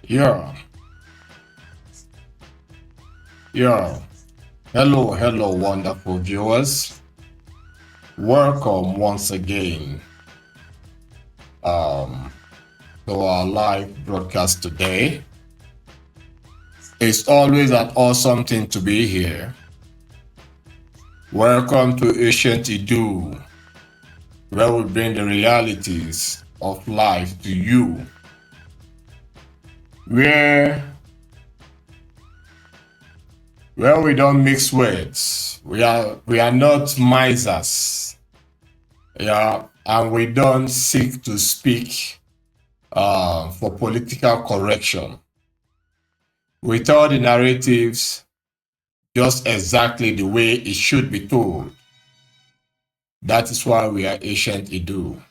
Yeah, yeah. Hello, wonderful viewers. Welcome once again um, to our live broadcast today. It's always an awesome thing to be here. Welcome to Ancient Idu, where we bring the realities of life to you, where we don't mix words. We are not misers. Yeah, and we don't seek to speak for political correction. We tell the narratives just exactly the way it should be told. That is why we are Ancient Idu.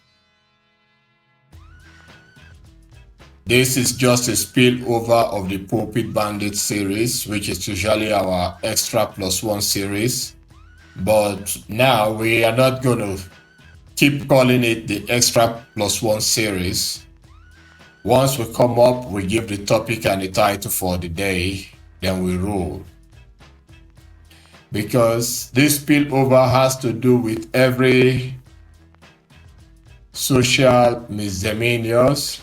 This is just a spillover of the Pulpit Bandit series, which is usually our extra plus one series. But now we are not going to keep calling it the extra plus one series. Once we come up, we give the topic and the title for the day, then we roll. Because this spillover has to do with every social misdemeanors,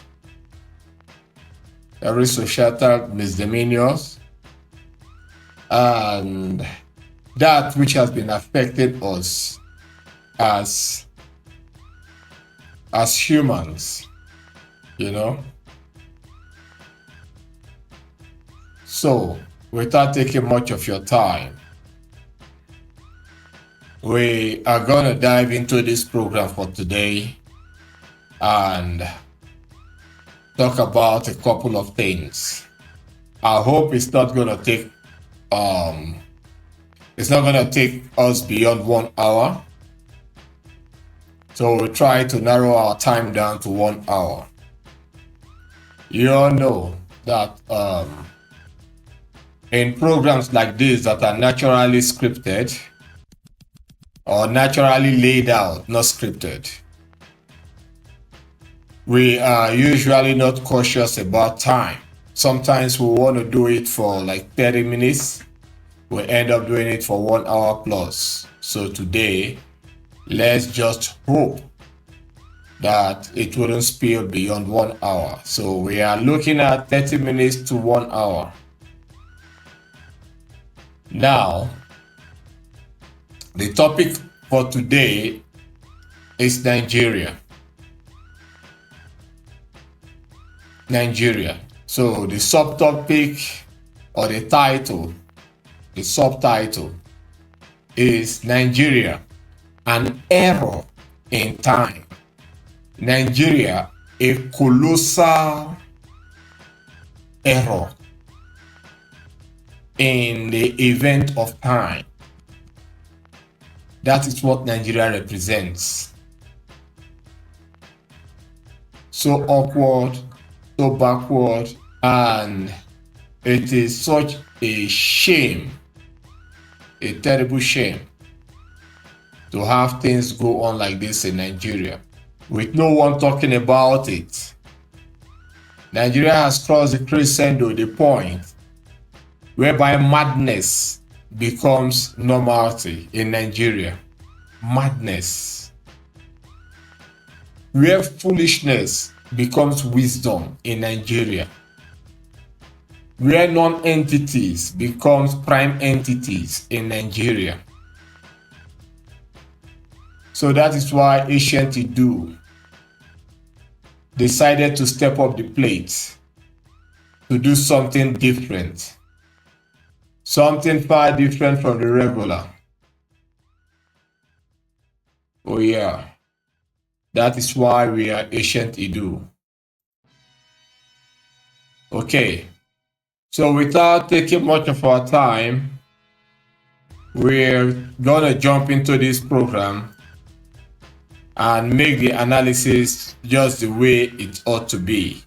and that which has been affecting us as humans, you know. So, without taking much of your time, we are going to dive into this program for today and talk about a couple of things. I hope it's not going to take us beyond 1 hour. So we'll try to narrow our time down to 1 hour. You all know that in programs like this that are naturally scripted or naturally laid out, not scripted, we are usually not cautious about time. Sometimes we want to do it for like 30 minutes. We end up doing it for 1 hour plus. So today, let's just hope that it wouldn't spill beyond 1 hour. So we are looking at 30 minutes to 1 hour. Now, the topic for today is Nigeria. So the subtopic or the title, the subtitle is Nigeria, an error in time. Nigeria, a colossal error in the event of time. That is what Nigeria represents. So awkward, so backward, and it is such a shame, a terrible shame, to have things go on like this in Nigeria with no one talking about it. Nigeria has crossed the crescendo, the point whereby madness becomes normality in Nigeria. Madness. Where foolishness becomes wisdom in Nigeria. Where non-entities becomes prime entities in Nigeria. So that is why Ancient Idu decided to step up the plate to do something different. Something far different from the regular. Oh yeah. That is why we are Ancient Idu. Okay. So without taking much of our time, we're gonna jump into this program and make the analysis just the way it ought to be.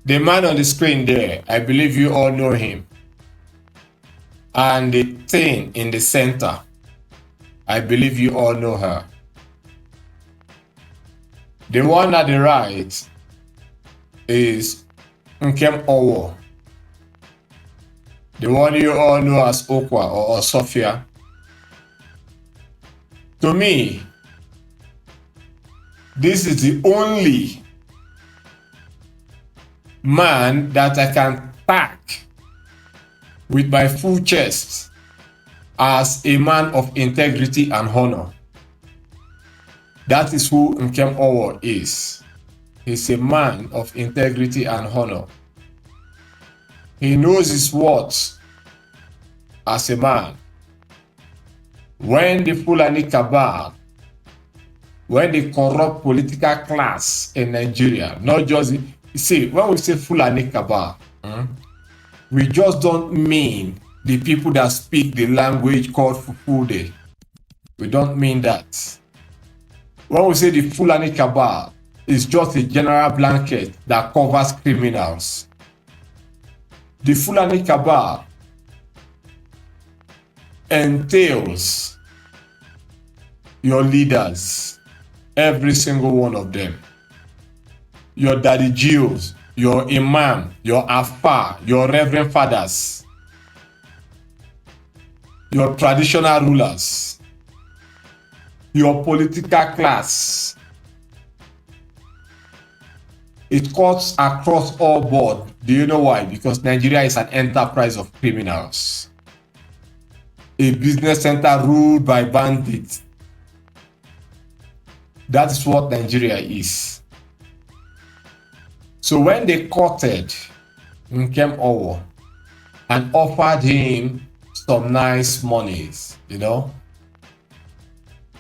The man on the screen there, I believe you all know him. And the thing in the center, I believe you all know her. The one at the right is Nkem Owoh. The one you all know as Ukwa or Osuofia. To me, this is the only man that I can back with my full chest as a man of integrity and honor. That is who Nkem Owoh is. He's a man of integrity and honor. He knows his worth as a man. When the Fulani cabal, when the corrupt political class in Nigeria, not just, see, when we say Fulani cabal, we just don't mean the people that speak the language called Fufude. We don't mean that. When we say the Fulani cabal, it's just a general blanket that covers criminals. The Fulani cabal entails your leaders, every single one of them. Your daddy Geos, your imam, your afar, your reverend fathers, your traditional rulers, your political class. It cuts across all board. Do you know why? Because Nigeria is an enterprise of criminals. A business center ruled by bandits. That's what Nigeria is. So when they courted Nkem Owoh and offered him some nice monies, you know,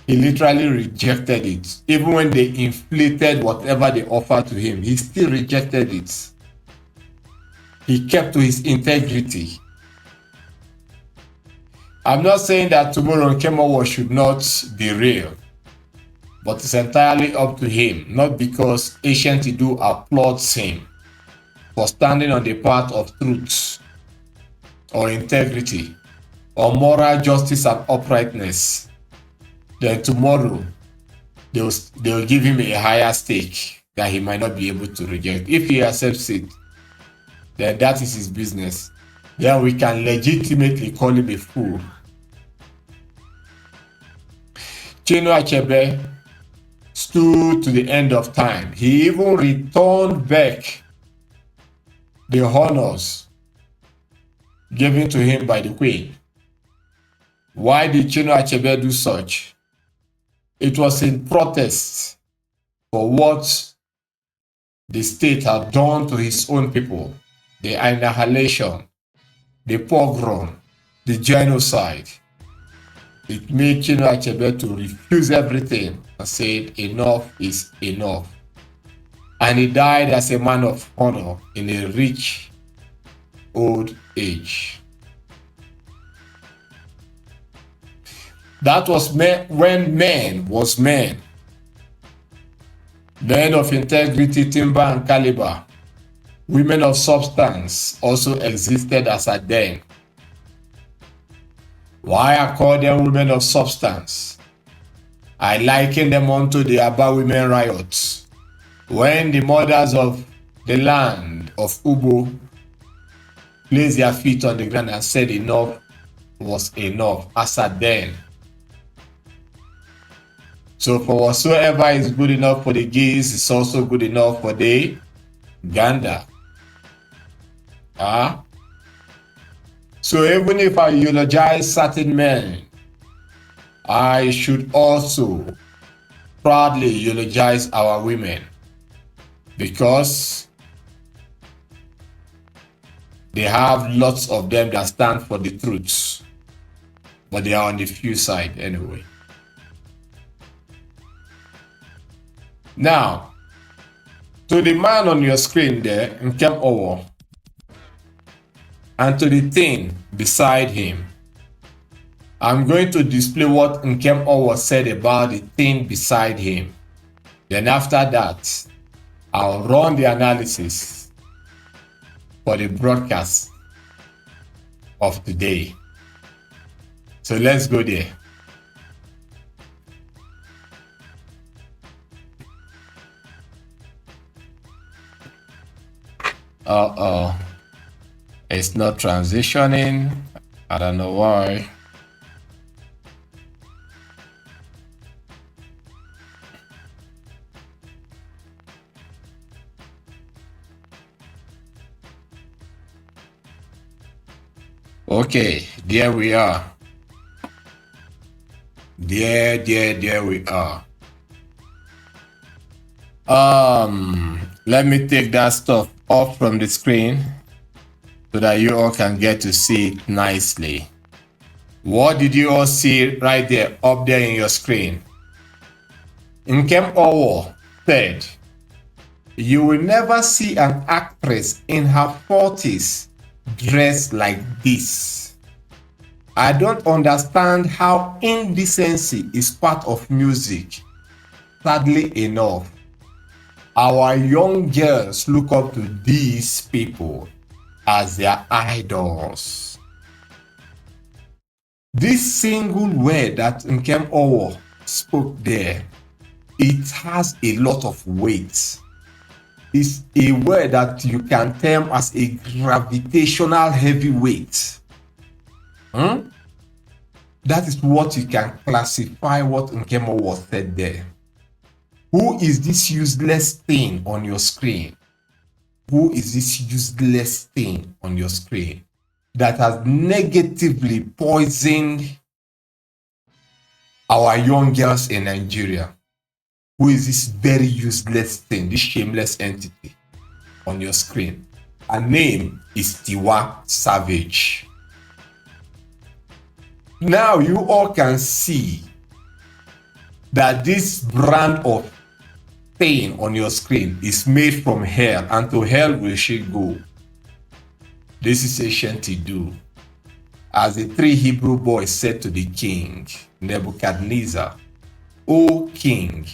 he literally rejected it. Even when they inflated whatever they offered to him, he still rejected it. He kept to his integrity. I'm not saying that tomorrow Nkem Owoh should not be real, but it's entirely up to him, not because Ancient Idu applauds him for standing on the path of truth or integrity or moral justice and uprightness. Then tomorrow they'll give him a higher stake that he might not be able to reject. If he accepts it, then that is his business. Then we can legitimately call him a fool. Chinua Achebe stood to the end of time. He even returned back the honors given to him by the Queen. Why did Chinua Achebe do such? It was in protest for what the state had done to his own people, the annihilation, the pogrom, the genocide. It made Chinua Achebe to refuse everything and said enough is enough. And he died as a man of honor in a rich old age. That was when man was man. Men of integrity, timber, and caliber. Women of substance also existed as at then. Why I call them women of substance? I liken them unto the Aba women riots. When the mothers of the land of Ubo placed their feet on the ground and said enough was enough as at then. So for whatsoever is good enough for the geese is also good enough for the gander. So even if I eulogize certain men, I should also proudly eulogize our women, because they have lots of them that stand for the truth, but they are on the few side anyway. Now, to the man on your screen there, Nkem Owoh, and to the thing beside him, I'm going to display what Nkem Owoh said about the thing beside him. Then after that, I'll run the analysis for the broadcast of today. So let's go there. Uh-oh. It's not transitioning. I don't know why. Okay, there we are. There we are. Let me take that stuff off from the screen so that you all can get to see it nicely. What did you all see right there, up there in your screen? Nkem Owoh said, "You will never see an actress in her 40s dressed like this. I don't understand how indecency is part of music. Sadly enough, our young girls look up to these people as their idols." This single word that Nkem Owoh spoke there, it has a lot of weight. It's a word that you can term as a gravitational heavyweight. That is what you can classify what Nkem Owoh said there. Who is this useless thing on your screen? Who is this useless thing on your screen that has negatively poisoned our young girls in Nigeria? Who is this very useless thing, this shameless entity on your screen? Her name is Tiwa Savage. Now you all can see that this brand of thing on your screen is made from hell, and to hell will she go. This is ancient Tidu. As the three Hebrew boys said to the king, Nebuchadnezzar, "O king,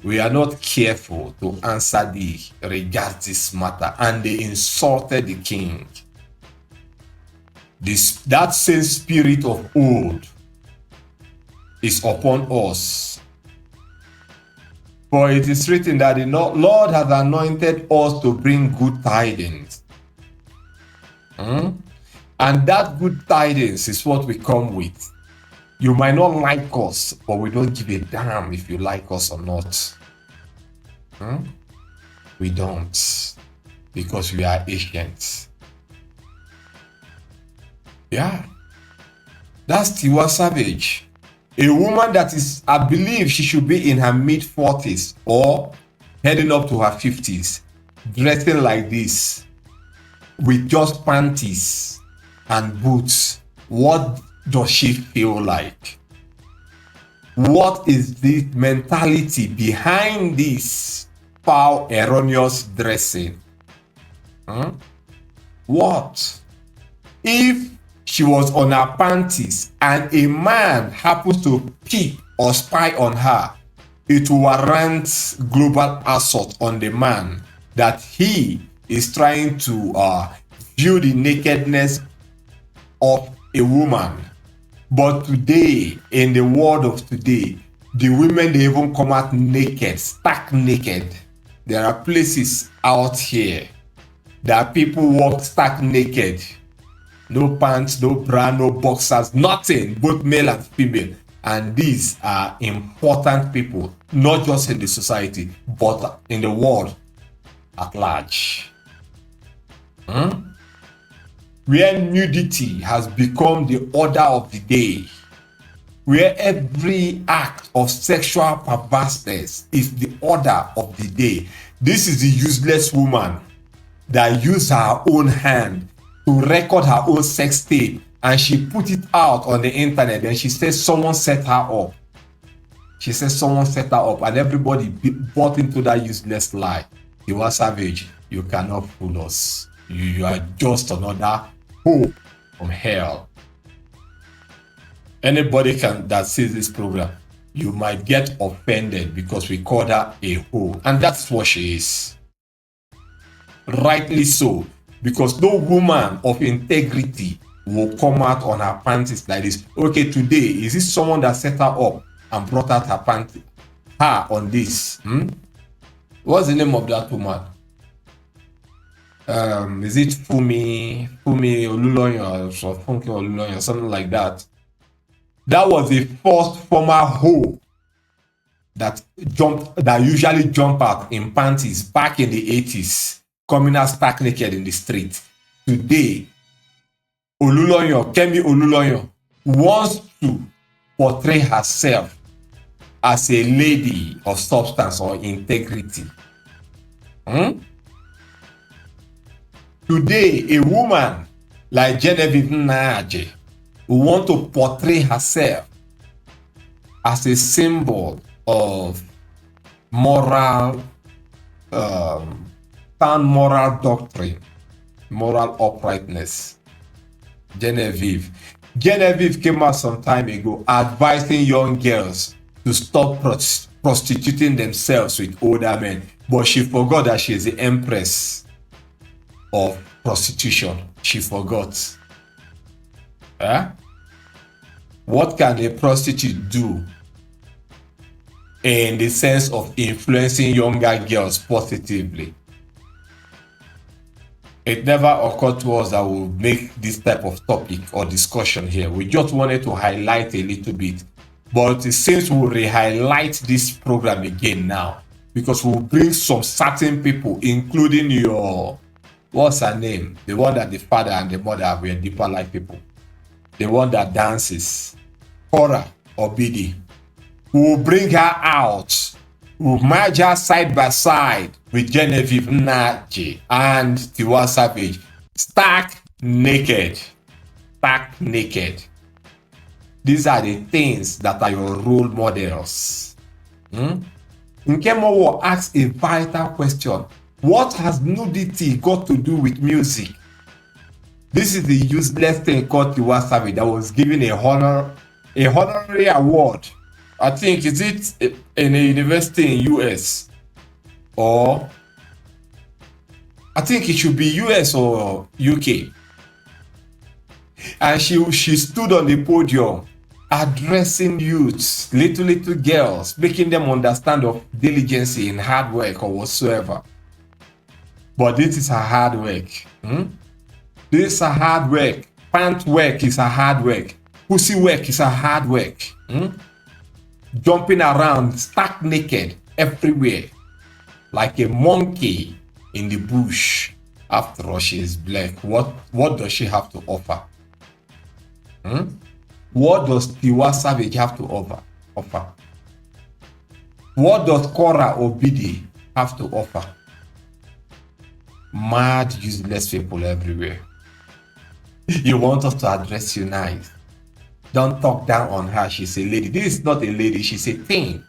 we are not careful to answer thee regarding this matter," and they insulted the king. That same spirit of old is upon us. For it is written that the Lord has anointed us to bring good tidings. And that good tidings is what we come with. You might not like us, but we don't give a damn if you like us or not. We don't, because we are Asians. Yeah, that's Tiwa Savage. A woman that is, I believe she should be in her mid-40s or heading up to her 50s, dressing like this with just panties and boots. What does she feel like? What is the mentality behind this foul, erroneous dressing? What if she was on her panties and a man happens to peep or spy on her? It will warrant global assault on the man that he is trying to view the nakedness of a woman. But today, in the world of today, the women, they even come out naked, stark naked. There are places out here that people walk stark naked. No pants, no bra, no boxers, nothing, both male and female. And these are important people, not just in the society, but in the world at large. Where nudity has become the order of the day, where every act of sexual perverseness is the order of the day. This is the useless woman that used her own hand to record her own sex tape, and she put it out on the internet, and she says someone set her up. She says someone set her up, and everybody bought into that useless lie. You are savage. You cannot fool us. You are just another hoe from hell. Anybody that sees this program, you might get offended because we call her a hoe, and that's what she is. Rightly so, because no woman of integrity will come out on her panties like this. Okay, today, is this someone that set her up and brought out her panties, her on this? What's the name of that woman? is it Fumi Oluloyan or Funke Oluloyan, something like that. That was the first former hoe that usually jump out in panties back in the 80s, coming out stark naked in the street. Today, Kemi Oluloyan, wants to portray herself as a lady of substance or integrity. Today, a woman like Genevieve Nnaji who want to portray herself as a symbol of moral, sound moral doctrine, moral uprightness. Genevieve came out some time ago advising young girls to stop prostituting themselves with older men, but she forgot that she is the empress of prostitution. She forgot. What can a prostitute do in the sense of influencing younger girls positively? It never occurred to us that we'll make this type of topic or discussion here. We just wanted to highlight a little bit. But it seems we'll re-highlight this program again now, because we'll bring some certain people, including your, what's her name? The one that the father and the mother were deeper life people. The one that dances, Cora Obidi. We'll bring her out. We'll merge her side by side with Genevieve Nnaji and Tiwa Savage. Stark naked. Stark naked. These are the things that are your role models. Nkem Owoh asks a vital question. What has nudity got to do with music? This is the useless thing called Tiwa Savage that was given a honorary award. I think, is it in a university in US? Or I think it should be US or UK. And she stood on the podium addressing youths, little girls, making them understand of diligence in hard work or whatsoever. But this is her hard work. This is a hard work. Pant work is a hard work. Pussy work is a hard work. Jumping around stark naked everywhere like a monkey in the bush. After all, she is black. What does she have to offer? What does Tiwa Savage have to offer? What does Cora Obidi have to offer? Mad, useless people everywhere. You want us to address you nice. Don't talk down on her. She's a lady. This is not a lady. She's a thing.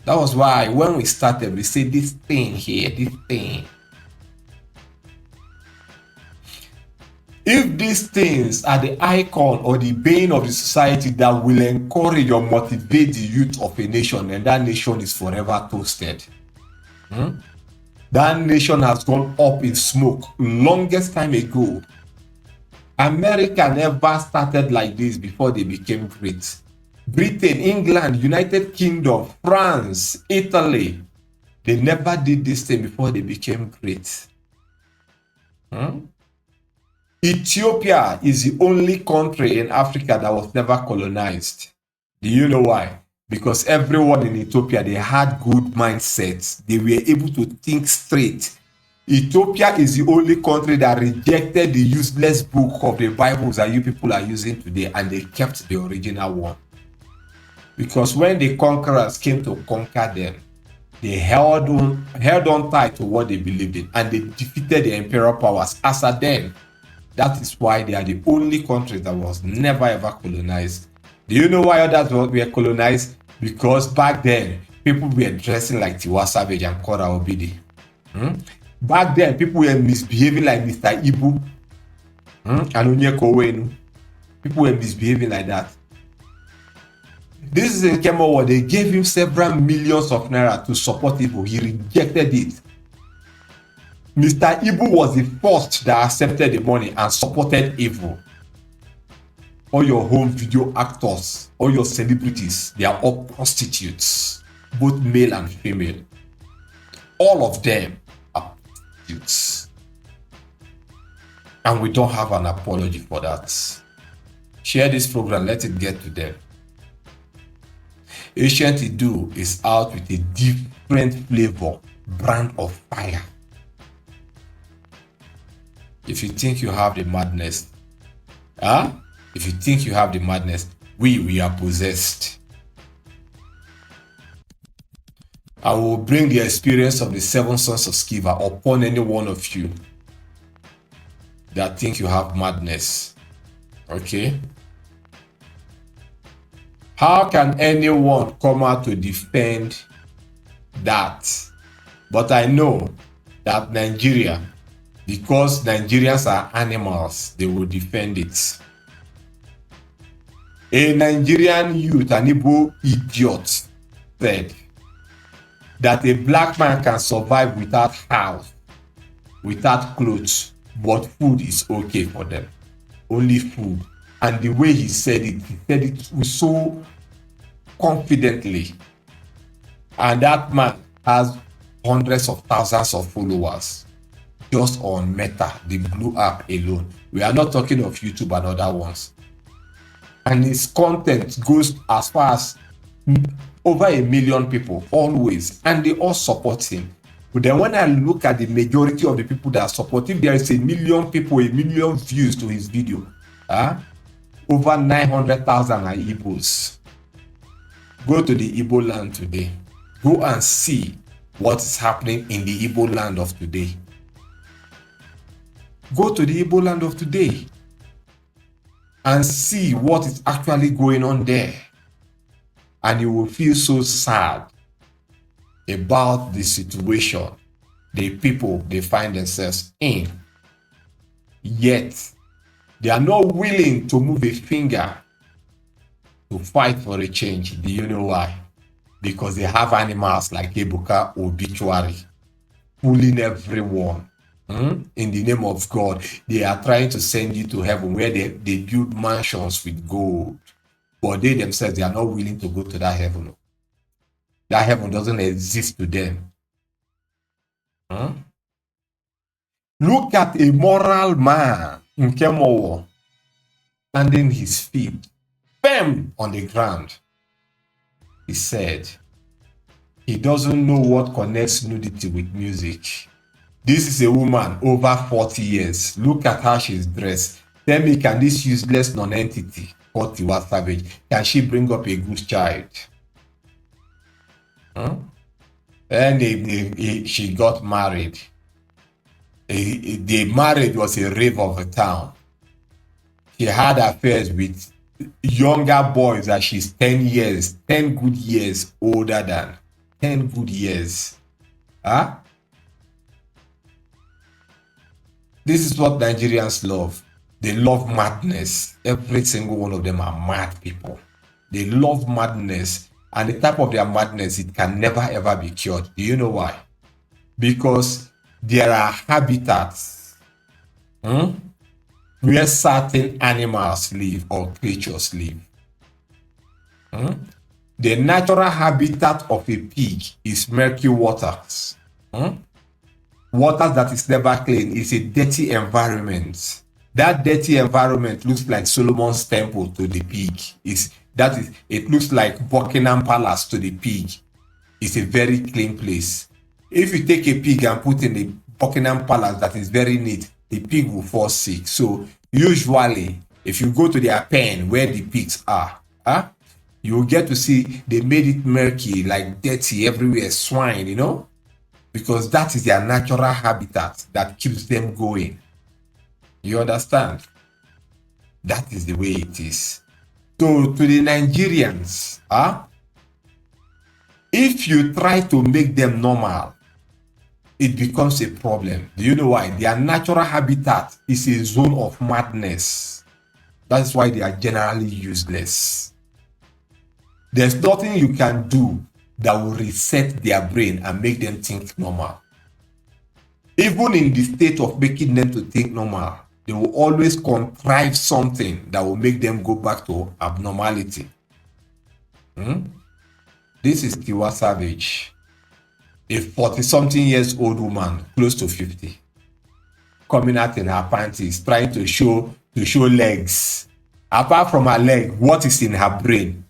That was why when we started, we said this thing here, this thing. If these things are the icon or the bane of the society that will encourage or motivate the youth of a nation, then that nation is forever toasted. That nation has gone up in smoke longest time ago. America never started like this before they became great. Britain, England, United Kingdom, France, Italy, they never did this thing before they became great. Ethiopia is the only country in Africa that was never colonized. Do you know why? Because everyone in Ethiopia, they had good mindsets. They were able to think straight. Ethiopia is the only country that rejected the useless book of the Bibles that you people are using today, and they kept the original one. Because when the conquerors came to conquer them, they held on tight to what they believed in, and they defeated the imperial powers as at then. That is why they are the only country that was never ever colonized. Do you know why others were colonized? Because back then, people were dressing like Tiwa Savage and Cora Obidi. Back then, people were misbehaving like Mr. Ibu and Onyeka Owenu. People were misbehaving like that. This is Nkem Owoh. They gave him several millions of naira to support Ibu. He rejected it. Mr. Ibu was the first that accepted the money and supported Evil. All your home video actors, all your celebrities, they are all prostitutes, both male and female. All of them are prostitutes. And we don't have an apology for that. Share this program, let it get to them. Ancient Idu is out with a different flavor, brand of fire. If you think you have the madness, if you think you have the madness, we are possessed. I will bring the experience of the 7 sons of Sceva upon any one of you that think you have madness. Okay? How can anyone come out to defend that? But I know that Nigeria, because Nigerians are animals, they will defend it. A Nigerian youth, an Igbo idiot, said that a black man can survive without house, without clothes, but food is okay for them. Only food. And the way he said it so confidently. And that man has hundreds of thousands of followers just on Meta, the Blue app alone. We are not talking of YouTube and other ones. And his content goes as far as over 1 million people always, and they all support him. But then when I look at the majority of the people that support him, there is 1 million people, 1 million views to his video. Over 900,000 are Igbos. Go to the Igbo land today. Go and see what is happening in the Igbo land of today. Go to the Igbo land of today and see what is actually going on there. And you will feel so sad about the situation the people they find themselves in. Yet, they are not willing to move a finger to fight for a change. Do you know why? Because they have animals like Ebuka obituary fooling everyone. In the name of God, they are trying to send you to heaven where they build mansions with gold. But they themselves, they are not willing to go to that heaven. That heaven doesn't exist to them. Look at a moral man, Nkem Owoh, standing his feet firm on the ground. He said, he doesn't know what connects nudity with music. This is a woman over 40 years. Look at how she's dressed. Tell me, can this useless non-entity called Tiwa Savage, can she bring up a good child? And she got married. The marriage was a rave of a town. She had affairs with younger boys that she's 10 good years older than. 10 good years. This is what Nigerians love. They love madness. Every single one of them are mad people. They love madness. And the type of their madness, it can never ever be cured. Do you know why? Because there are habitats where certain animals live or creatures live. The natural habitat of a pig is murky waters. Water that is never clean is a dirty environment. That dirty environment looks like Solomon's temple to the pig. It looks like Buckingham Palace to the pig. It's a very clean place. If you take a pig and put in the Buckingham Palace that is very neat, the pig will fall sick. So usually, if you go to their pen where the pigs are, you will get to see they made it murky, like dirty everywhere, swine, you know? Because that is their natural habitat that keeps them going. You understand? That is the way it is. So to the Nigerians, if you try to make them normal, it becomes a problem. Do you know why? Their natural habitat is a zone of madness. That's why they are generally useless. There's nothing you can do that will reset their brain and make them think normal. Even in the state of making them to think normal, they will always contrive something that will make them go back to abnormality. This is Tiwa Savage, a 40-something years old woman, close to 50, coming out in her panties, trying to show legs. Apart from her leg, what is in her brain?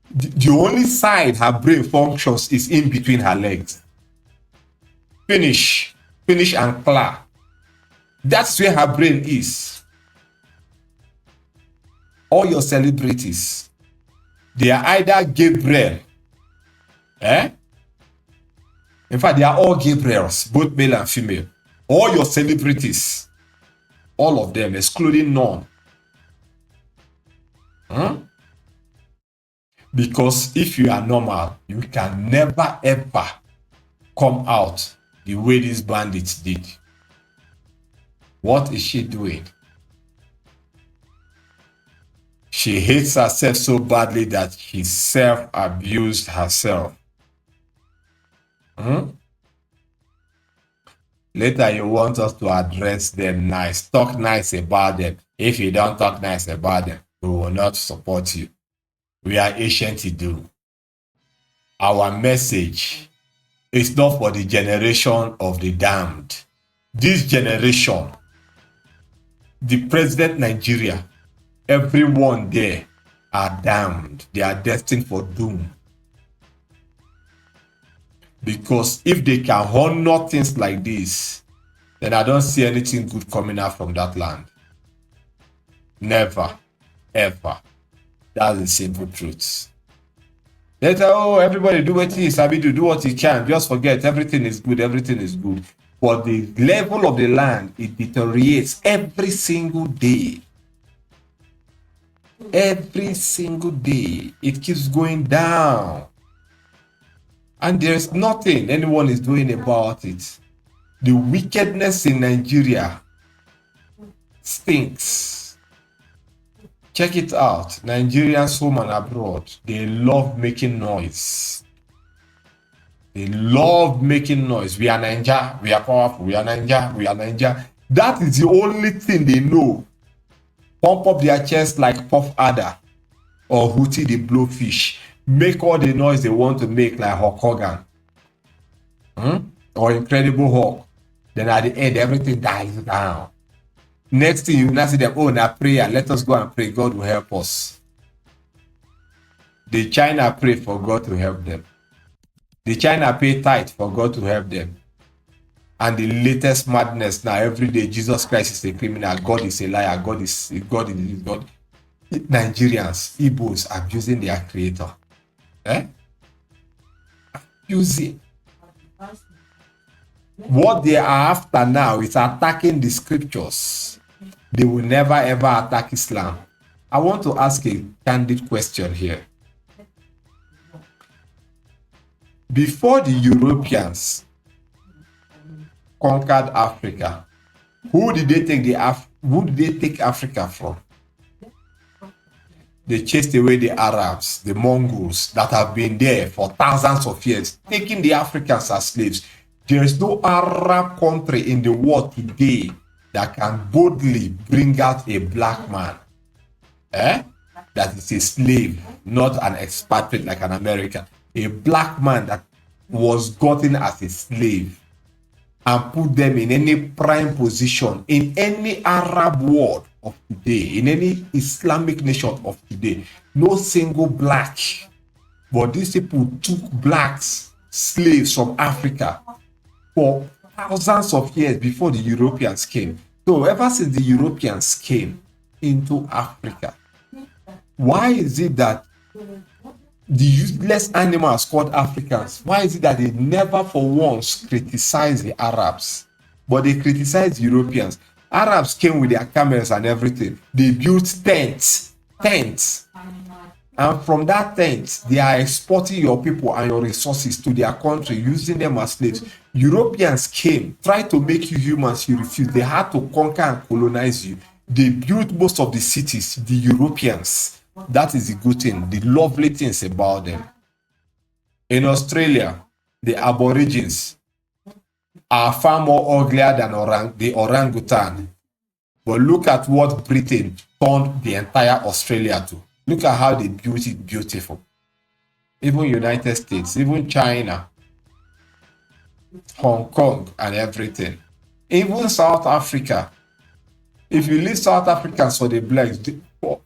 The only side her brain functions is in between her legs. Finish and clear. That's where her brain is. All your celebrities, they are either Gabriel, in fact, they are all Gabriels, both male and female. All your celebrities, all of them, excluding none. Because if you are normal, you can never ever come out the way these bandits did. What is she doing? She hates herself so badly that she self-abused herself. Later, you want us to address them nice, talk nice about them. If you don't talk nice about them, we will not support you. We are ancient to do. Our message is not for the generation of the damned. This generation, the president Nigeria, everyone there are damned. They are destined for doom. Because if they can honor things like this, then I don't see anything good coming out from that land. Never, ever. That's the simple truth. Later, everybody do what he is, do what he can. Just forget, everything is good, everything is good. But the level of the land, it deteriorates every single day. Every single day, it keeps going down. And there's nothing anyone is doing about it. The wickedness in Nigeria stinks. Check it out. Nigerians home and abroad, they love making noise. They love making noise. We are Ninja, we are powerful, we are Ninja, we are Ninja. That is the only thing they know. Pump up their chest like Puff Adder or Hootie the Blowfish. Make all the noise they want to make like Hulk Hogan. Or Incredible Hulk. Then at the end, everything dies down. Next thing you now see them, now prayer. Let us go and pray. God will help us. The China pray for God to help them. The China pay tithe for God to help them. And the latest madness now, every day, Jesus Christ is a criminal. God is a liar. God is God. Nigerians, Igbos abusing their creator. Abusing. What they are after now is attacking the scriptures. They will never ever attack Islam. I want to ask a candid question here. Before the Europeans conquered Africa, who did they take Africa from? They chased away the Arabs, the Mongols that have been there for thousands of years, taking the Africans as slaves. There is no Arab country in the world today that can boldly bring out a black man that is a slave, not an expatriate like an American. A black man that was gotten as a slave and put them in any prime position in any Arab world of today, in any Islamic nation of today. No single black. But these people took blacks, slaves from Africa for thousands of years before the Europeans came. So ever since the Europeans came into Africa, why is it that the useless animals called Africans, why is it that they never for once criticize the Arabs, but they criticize the Europeans? Arabs came with their camels and everything. They built tents. And from that tent, they are exporting your people and your resources to their country, using them as slaves. Europeans came, tried to make you humans, you refused. They had to conquer and colonize you. They built most of the cities, the Europeans. That is the good thing, the lovely things about them. In Australia, the Aborigines are far more uglier than the orangutan. But look at what Britain turned the entire Australia to. Look at how they built it beautiful. Even United States, even China, Hong Kong, and everything. Even South Africa, if you leave South Africans for the blacks,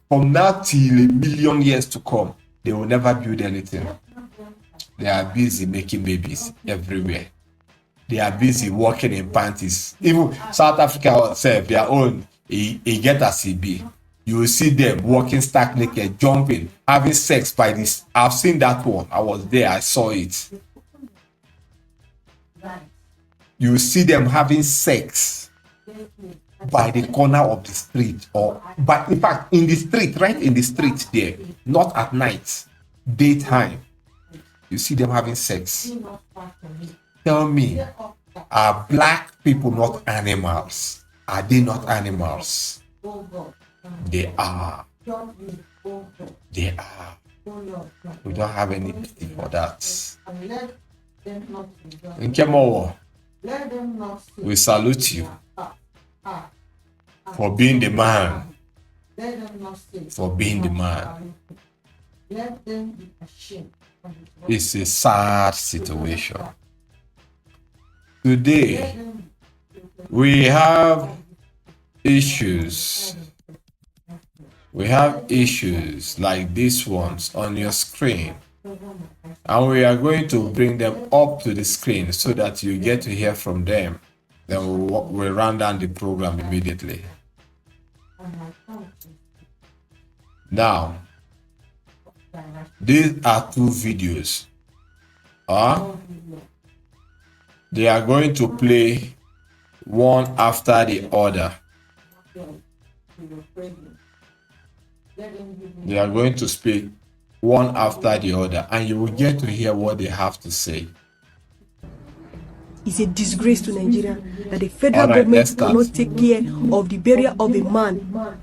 from now till a million years to come, they will never build anything. They are busy making babies everywhere. They are busy working in panties. Even South Africa itself, their own, he get a CB. You will see them walking stark naked, jumping, having sex by this. I've seen that one. I was there. I saw it. You will see them having sex by the corner of the street, or but in fact in the street, right in the street there, not at night, daytime. You see them having sex. Tell me, are black people not animals? Are they not animals? They are. They are. We don't have any pity for that. Nkem, Owoh, we salute you for being the man. For being the man. It's a sad situation. Today, we have issues. We have issues like these ones on your screen. And we are going to bring them up to the screen so that you get to hear from them. Then we'll run down the program immediately. Now, these are two videos. They are going to play one after the other. They are going to speak one after the other, and you will get to hear what they have to say. It's a disgrace to Nigeria that the federal government will not take care of the burial of a man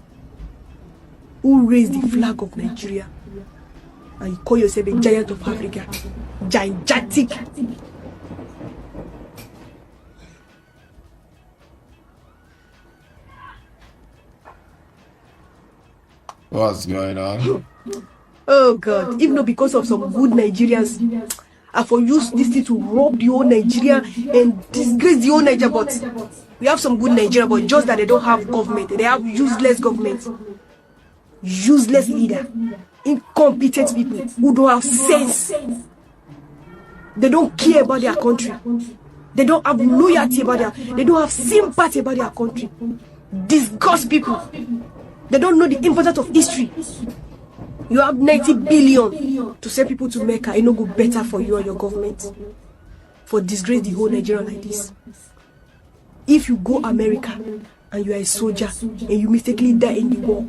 who raised the flag of Nigeria. And you call yourself a giant of Africa. Gigantic. What's going on? Oh God, if not because of some good Nigerians, I for use this thing to rob the whole Nigeria and disgrace the whole Nigeria. But we have some good Nigeria, but just that they don't have government. They have useless government, useless leader, incompetent people who don't have sense. They don't care about their country. They don't have loyalty about they don't have sympathy about their country. Disgust people. They don't know the importance of history. You have 90 billion to send people to Mecca. It no go better for you and your government. For disgrace the whole Nigeria like this. If you go America and you are a soldier and you mistakenly die in the war,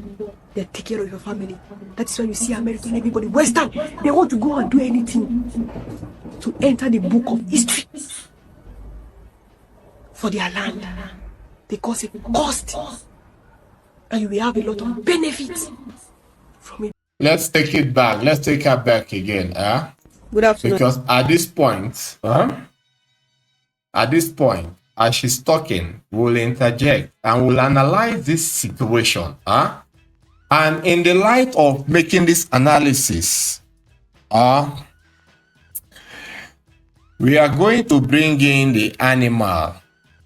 they take care of your family. That is why you see American everybody Western. They want to go and do anything to enter the book of history for their land. Because it cost. And you will have a lot of benefits from it. Let's take it back. Let's take her back again. Good afternoon. Because at this point, as she's talking, we'll interject and we'll analyze this situation. And in the light of making this analysis, we are going to bring in the animal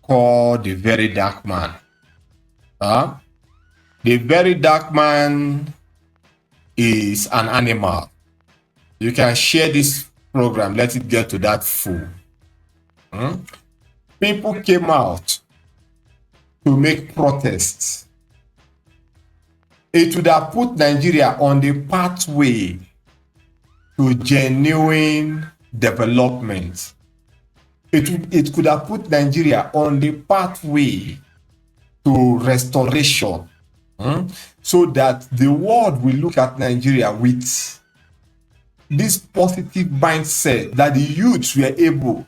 called the very dark man. The very dark man is an animal. You can share this program, let it get to that full. People came out to make protests. It would have put Nigeria on the pathway to genuine development. It could have put Nigeria on the pathway to restoration. So that the world will look at Nigeria with this positive mindset that the youths were able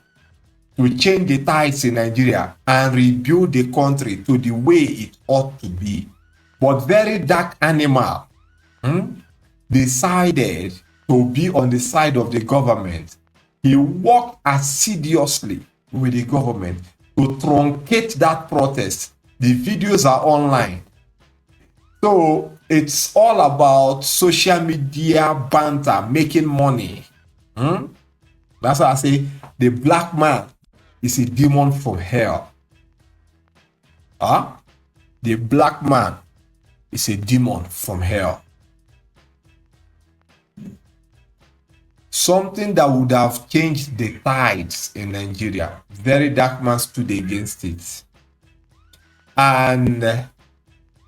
to change the tides in Nigeria and rebuild the country to the way it ought to be. But very dark animal decided to be on the side of the government. He worked assiduously with the government to truncate that protest. The videos are online. So it's all about social media banter, making money. That's why I say the black man is a demon from hell. The black man is a demon from hell. Something that would have changed the tides in Nigeria. Very dark man stood against it. And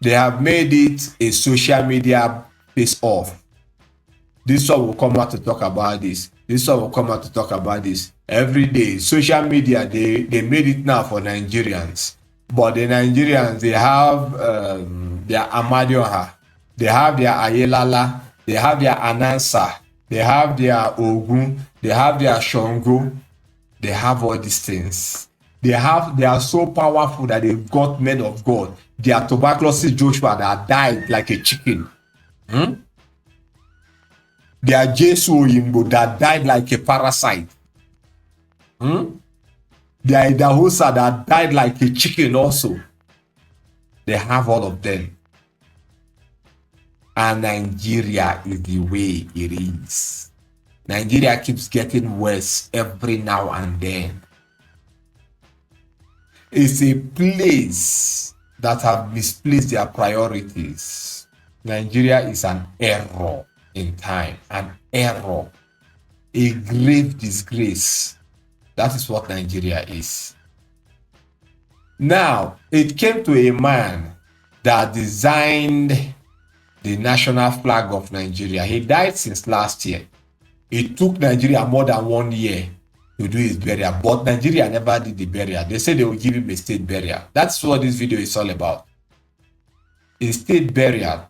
they have made it a social media face-off. This one will come out to talk about this. This one will come out to talk about this. Every day, social media, they made it now for Nigerians. But the Nigerians, they have their Amadioha, they have their Ayelala, they have their Anansa, they have their Ogun, they have their Shongo, they have all these things. They are so powerful that they've got men of God. They are tuberculosis Joshua that died like a chicken. They are Jesu Oyimbo that died like a parasite. They are Idahosa that died like a chicken also. They have all of them. And Nigeria is the way it is. Nigeria keeps getting worse every now and then. It's a place that have misplaced their priorities. Nigeria is an error in time, an error, a grave disgrace. That is what Nigeria is. Now, it came to a man that designed the national flag of Nigeria. He died since last year. It took Nigeria more than 1 year to do his burial, but Nigeria never did the burial. They said they will give him a state burial. That's what this video is all about. A state burial.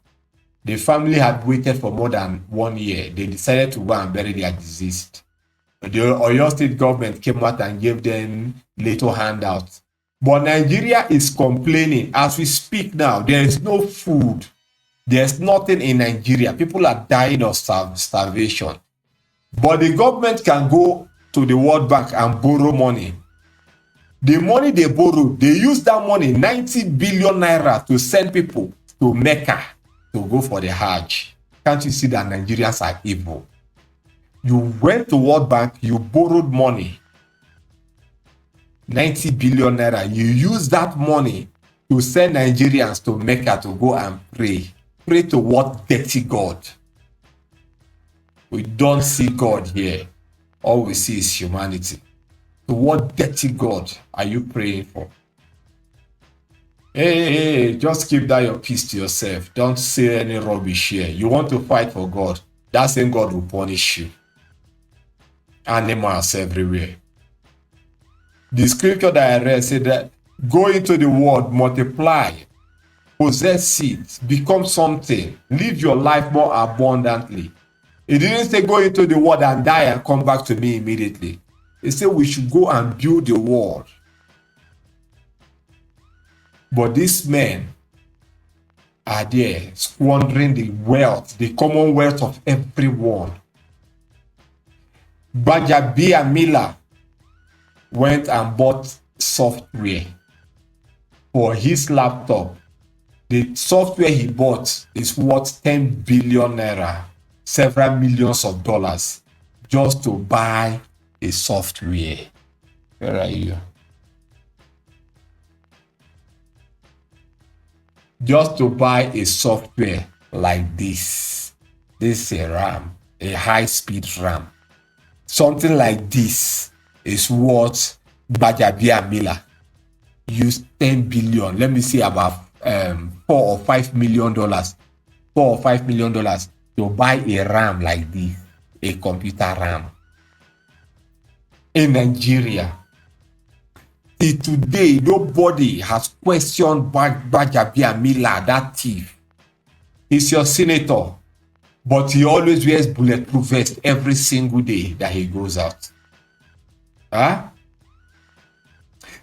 The family had waited for more than 1 year. They decided to go and bury their deceased. The Oyo state government came out and gave them little handouts. But Nigeria is complaining. As we speak now, there is no food. There's nothing in Nigeria. People are dying of starvation. But the government can go to the World Bank and borrow money. The money they borrow, they use that money, 90 billion naira, to send people to Mecca to go for the Hajj. Can't you see that Nigerians are evil? You went to World Bank, you borrowed money, 90 billion naira. You use that money to send Nigerians to Mecca to go and pray. Pray to what dirty God? We don't see God here. All we see is humanity. To what dirty God are you praying for? Hey, just keep that your peace to yourself. Don't say any rubbish here. You want to fight for God. That same God will punish you. Animals everywhere. The scripture that I read said that go into the world, multiply, possess it, become something, live your life more abundantly. It didn't say go into the world and die and come back to me immediately. It said we should go and build the world. But these men are there squandering the wealth, the commonwealth of everyone. Bajabia Miller went and bought software for his laptop. The software he bought is worth 10 billion naira, several millions of dollars, just to buy a software. Where are you? Just to buy a software like this. This is a RAM, a high-speed RAM. Something like this is what Bajabia Miller used 10 billion, let me say about $4 or $5 million, $4 or $5 million to buy a RAM like this, a computer RAM. In Nigeria, till today, nobody has questioned Bajabia Miller, that thief. He's your senator, but he always wears bulletproof vest every single day that he goes out. Huh?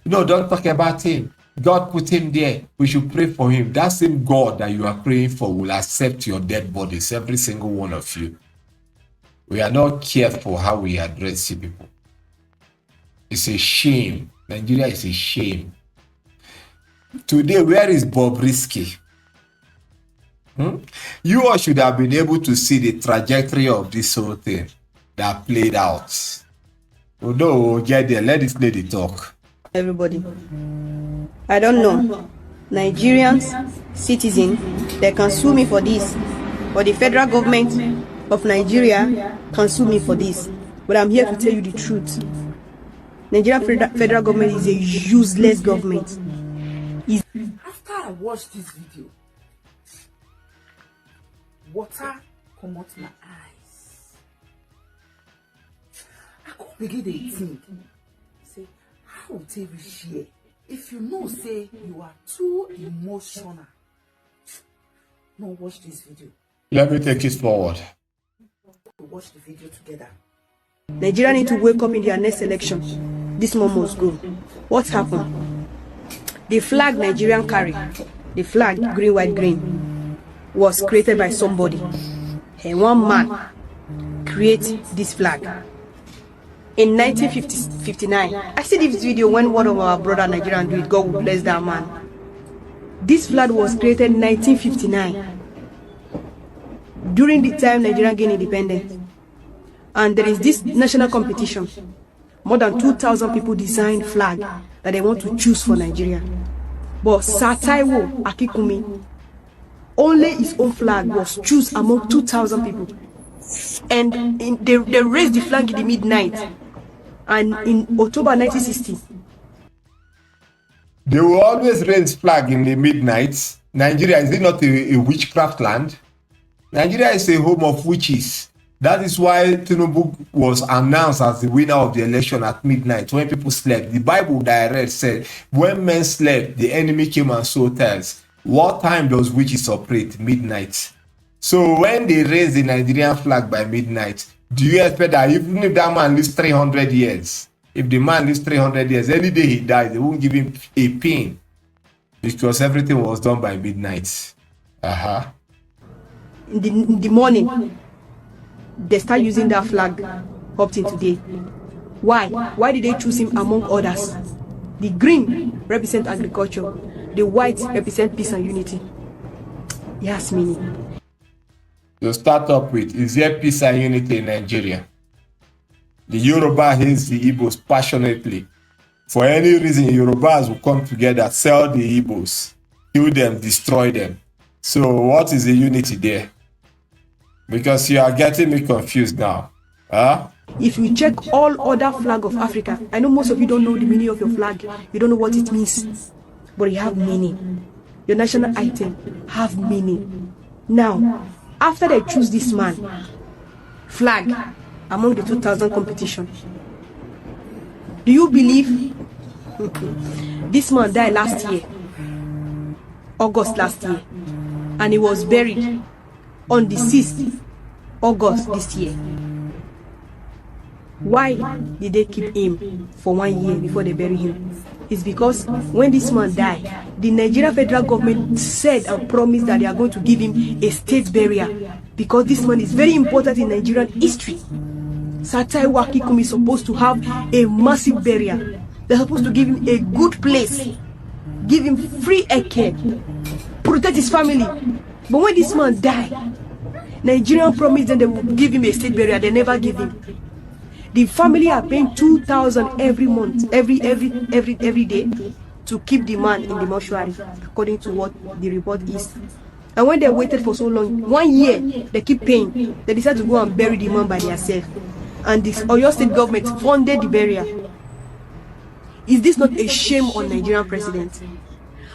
No, don't talk about him. God put him there. We should pray for him. That same God that you are praying for will accept your dead bodies, every single one of you. We are not careful how we address you people. It's a shame. Nigeria is a shame. Today, where is Bobrisky? You all should have been able to see the trajectory of this whole thing that played out. Although we'll get there, let this lady talk. Everybody. I don't know. Nigerians, citizens, they can sue me for this. Or the federal government of Nigeria can sue me for this. But I'm here to tell you the truth. Nigerian federal government is a useless government. After I watched this video, water come out my eyes. I can't begin to think. Say, how would they reach here? If you know, say you are too emotional. No, watch this video. Let me take it forward. We'll watch the video together. Nigeria need to wake up in their next election. This man must go. What happened? The flag Nigerian carry, the flag green, white, green, was created by somebody. And one man create this flag. In 1959, I see this video when one of our brother Nigerian do it. God will bless that man. This flag was created in 1959, during the time Nigeria gained independence. And there is this national competition. More than 2,000 people designed flag that they want to choose for Nigeria. But Sir Taiwo Akikumi, only his own flag was chosen among 2,000 people. And they raised the flag in the midnight. And in October 1960, They will always raise flag in the midnight. Nigeria, is it not a witchcraft land? Nigeria is a home of witches. That is why Tinubu was announced as the winner of the election at midnight when people slept. The Bible that I read said, when men slept, the enemy came and sowed tares. What time does witches operate? Midnight. So when they raise the Nigerian flag by midnight, do you expect that even if that man lives 300 years, if the man lives 300 years, any day he dies, they won't give him a pin because everything was done by midnight. in the morning, they start using that flag up till today. Why? Why did they choose him among others? The green represent agriculture, the white represent peace and unity. Yes, meaning. To start up with, is there peace and unity in Nigeria? The Yoruba hates the Igbos passionately. For any reason, Yorubas will come together, sell the Igbos, kill them, destroy them. So what is the unity there? Because you are getting me confused now. If you check all other flag of Africa, I know most of you don't know the meaning of your flag. You don't know what it means. But it have meaning. Your national item have meaning. Now, after they choose this man, flag, among the 2,000 competition, do you believe this man died last year, August last year, and he was buried on the 6th August this year? Why did they keep him for 1 year before they bury him? It's because when this man died, the Nigeria federal government said and promised that they are going to give him a state burial because this man is very important in Nigerian history. Sir Taiwo Akikumi is supposed to have a massive burial. They're supposed to give him a good place, give him free care, protect his family. But when this man died, Nigerian promised them they will give him a state burial. They never give him. The family are paying 2,000 every month, every day, to keep the man in the mortuary, according to what the report is. And when they waited for so long, 1 year, they keep paying. They decided to go and bury the man by themselves. And the Oyo state government funded the burial. Is this not a shame on Nigerian president?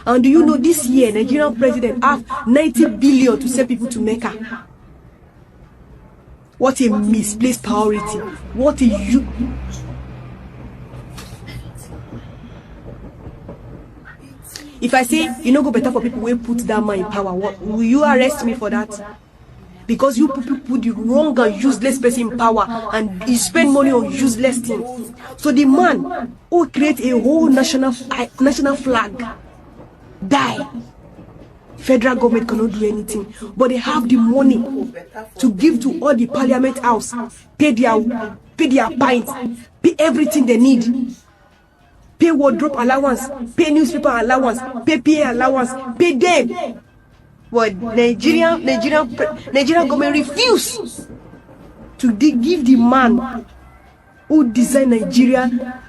And do you know this year, Nigerian president have 90 billion to send people to Mecca? What a misplaced priority. What a you. If I say you know go better for people who put that man in power, what will you arrest me for that? Because you people put the wrong and useless person in power and you spend money on useless things. So the man who create a whole national flag die. Federal government cannot do anything, but they have the money to give to all the parliament house, pay their pints, pay everything they need, pay wardrobe allowance, pay newspaper allowance, pay PA allowance, pay them. But Nigerian government refuse to give the man who designed Nigeria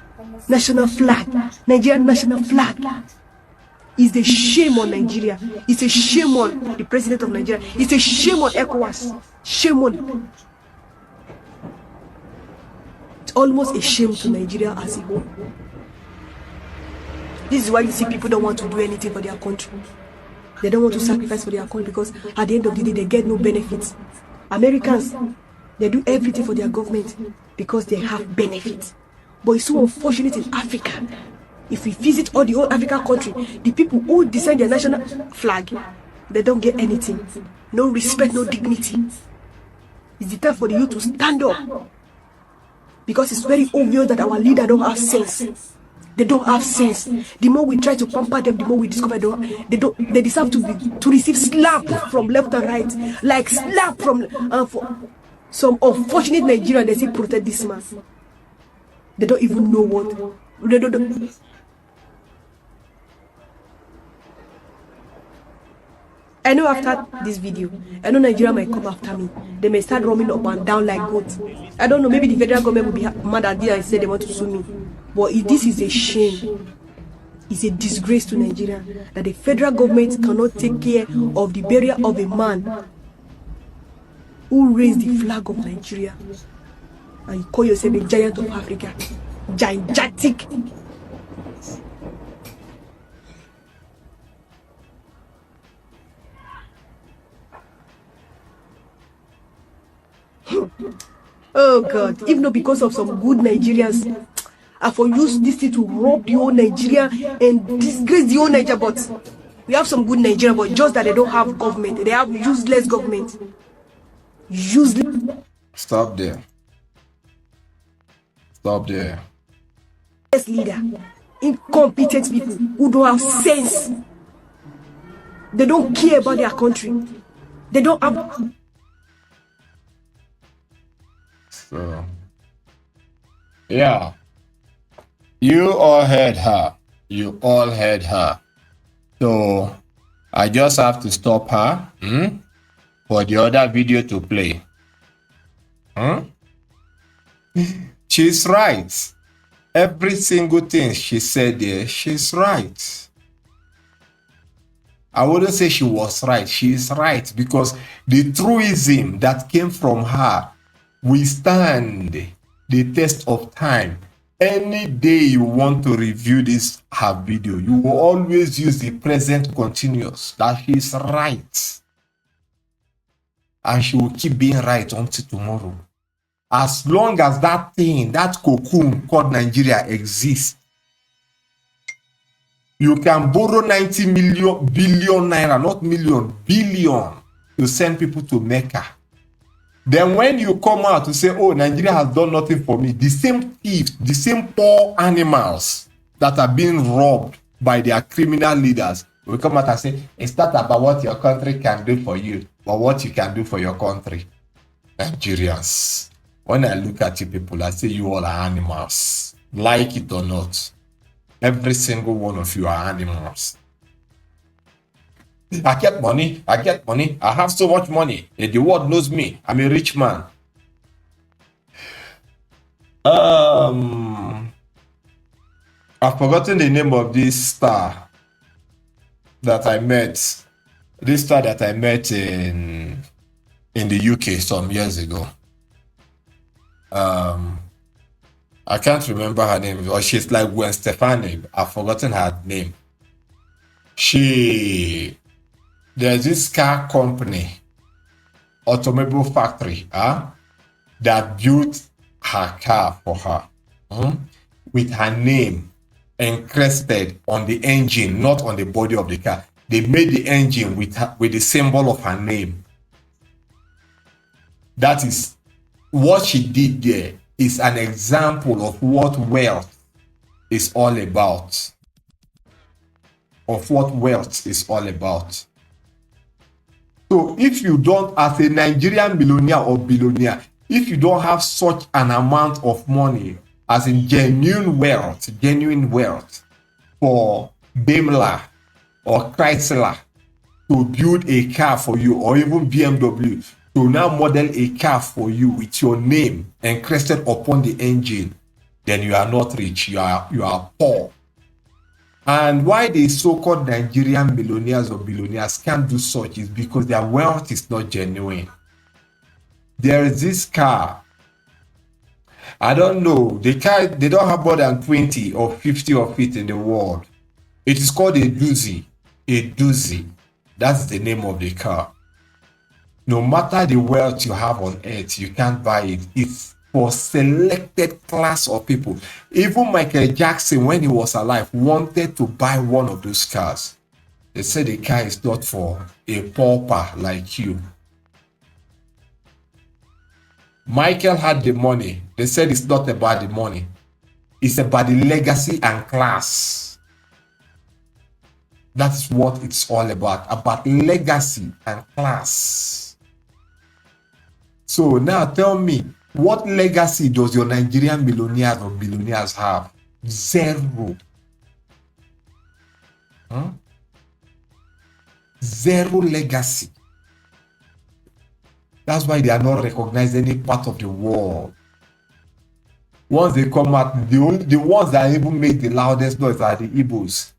national flag, Nigerian national flag. It's a shame on Nigeria. It's a shame on the president of Nigeria. It's a shame on ECOWAS. Shame on. It's almost a shame to Nigeria as a whole. This is why you see people don't want to do anything for their country. They don't want to sacrifice for their country because at the end of the day, they get no benefits. Americans, they do everything for their government because they have benefits. But it's so unfortunate in Africa. If we visit all the whole African country, the people who design their national flag, they don't get anything. No respect, no dignity. It's the time for the youth to stand up. Because it's very obvious that our leaders don't have sense. They don't have sense. The more we try to pamper them, the more we discover they deserve to receive slap from left and right. Like slap from for some unfortunate Nigerians, they say protect this man. They don't even know what. They don't. I know after this video, I know Nigeria might come after me. They may start roaming up and down like goats. I don't know, maybe the federal government will be mad at this and say they want to sue me. But this is a shame. It's a disgrace to Nigeria that the federal government cannot take care of the burial of a man who raised the flag of Nigeria. And you call yourself a giant of Africa. Gigantic. Oh God, if not because of some good Nigerians, I for use this thing to rob the whole Nigeria and disgrace the whole Nigeria. But we have some good Nigeria, but just that they don't have government. They have useless government. Useless. Stop there. Stop there. Leader. Incompetent people who don't have sense. They don't care about their country. They don't have... So, yeah, you all heard her. You all heard her. So, I just have to stop her for the other video to play. She's right. Every single thing she said there, she's right. I wouldn't say she was right. She is right because the truism that came from her will stand the test of time. Any day you want to review her video, you will always use the present continuous. That she is right. And she will keep being right until tomorrow. As long as that thing, that cocoon called Nigeria exists, you can borrow 90 billion naira, not million, billion, to send people to Mecca. Then when you come out to say, oh, Nigeria has done nothing for me, the same thieves, the same poor animals that are being robbed by their criminal leaders will come out and say, it's not about what your country can do for you, but what you can do for your country. Nigerians. When I look at you people, I say you all are animals. Like it or not. Every single one of you are animals. I get money. I have so much money. The world knows me. I'm a rich man. I've forgotten the name of this star that I met. This star that I met in the UK some years ago. I can't remember her name, or she's like Gwen Stefani. I've forgotten her name. There's this car company, automobile factory, that built her car for her, with her name encrusted on the engine, not on the body of the car. They made the engine with the symbol of her name. That is what she did there. Is an example of what wealth is all about. So if you don't, as a Nigerian millionaire or billionaire, if you don't have such an amount of money, as in genuine wealth for Daimler or Chrysler to build a car for you, or even BMW, to now model a car for you with your name encrusted upon the engine, then you are not rich, you are poor. And why the so-called Nigerian millionaires or billionaires can't do such is because their wealth is not genuine. There is this car. I don't know. The car, they don't have more than 20 or 50 of it in the world. It is called a doozy. A doozy. That's the name of the car. No matter the wealth you have on earth, you can't buy it. It's for selected class of people. Even Michael Jackson, when he was alive, wanted to buy one of those cars. They said the car is not for a pauper like you. Michael had the money. They said it's not about the money. It's about the legacy and class. That's what it's all about legacy and class. So now tell me, what legacy does your Nigerian millionaires or billionaires have? Zero. Zero legacy. That's why they are not recognized in any part of the world. Once they come out, the ones that even make the loudest noise are the Igbos.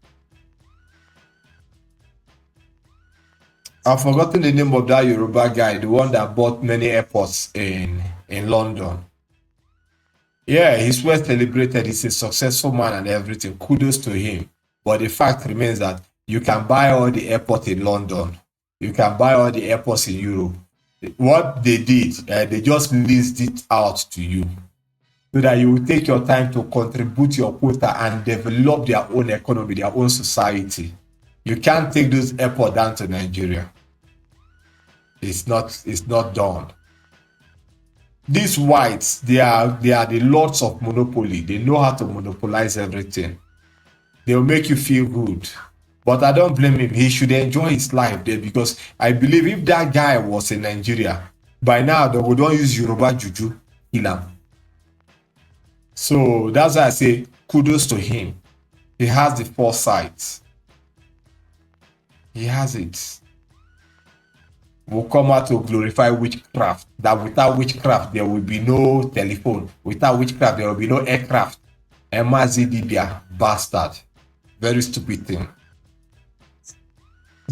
I've forgotten the name of that Yoruba guy, the one that bought many airports in London. Yeah, he's well celebrated. He's a successful man and everything. Kudos to him. But the fact remains that you can buy all the airports in London. You can buy all the airports in Europe. What they did, they just leased it out to you so that you will take your time to contribute your quota and develop their own economy, their own society. You can't take those airports down to Nigeria. It's not done. These whites, they are the lords of monopoly. They know how to monopolize everything. They'll make you feel good. But I don't blame him. He should enjoy his life there, because I believe if that guy was in Nigeria, by now they would not use Yoruba juju, kill him. So that's why I say kudos to him. He has the foresight. He has it. We'll come out to glorify witchcraft. That without witchcraft, there will be no telephone. Without witchcraft, there will be no aircraft. Dibia, bastard. Very stupid thing.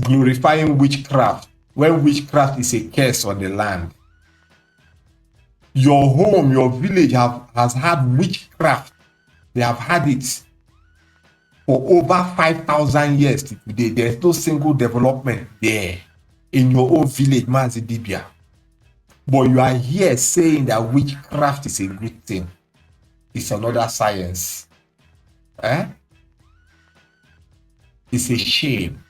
Glorifying witchcraft when witchcraft is a curse on the land. Your home, your village has had witchcraft. They have had it for over 5,000 years to today. There's no single development there in your own village, Dibia. But you are here saying that witchcraft is a good thing. It's another science. It's a shame.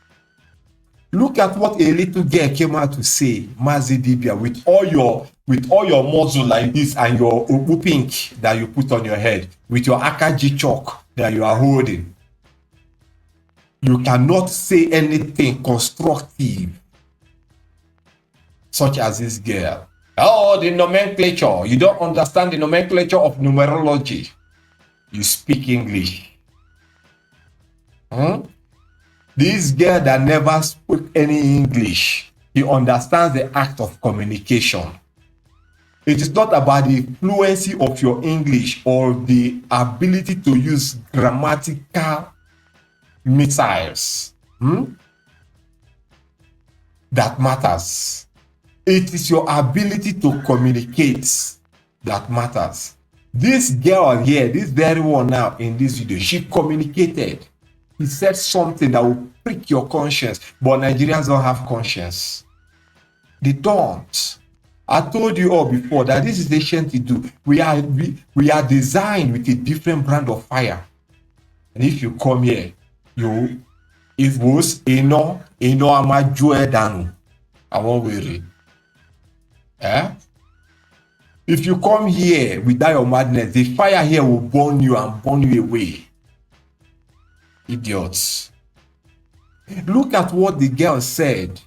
Look at what a little girl came out to say, Dibia, with all your muzzle like this and your ubu pink that you put on your head, with your akaji chalk that you are holding. You cannot say anything constructive, such as this girl. Oh, the nomenclature. You don't understand the nomenclature of numerology. You speak English. This girl that never spoke any English, he understands the act of communication. It is not about the fluency of your English or the ability to use grammatical missiles. That matters. It is your ability to communicate that matters. This girl here, this very one now in this video, she communicated. He said something that will prick your conscience, but Nigerians don't have conscience. They don't. I told you all before that this is ancient to do. We are designed with a different brand of fire. And if you come here, it was eno amajue danu. I won't worry. If you come here without your madness, the fire here will burn you and burn you away. Idiots. Look at what the girl said.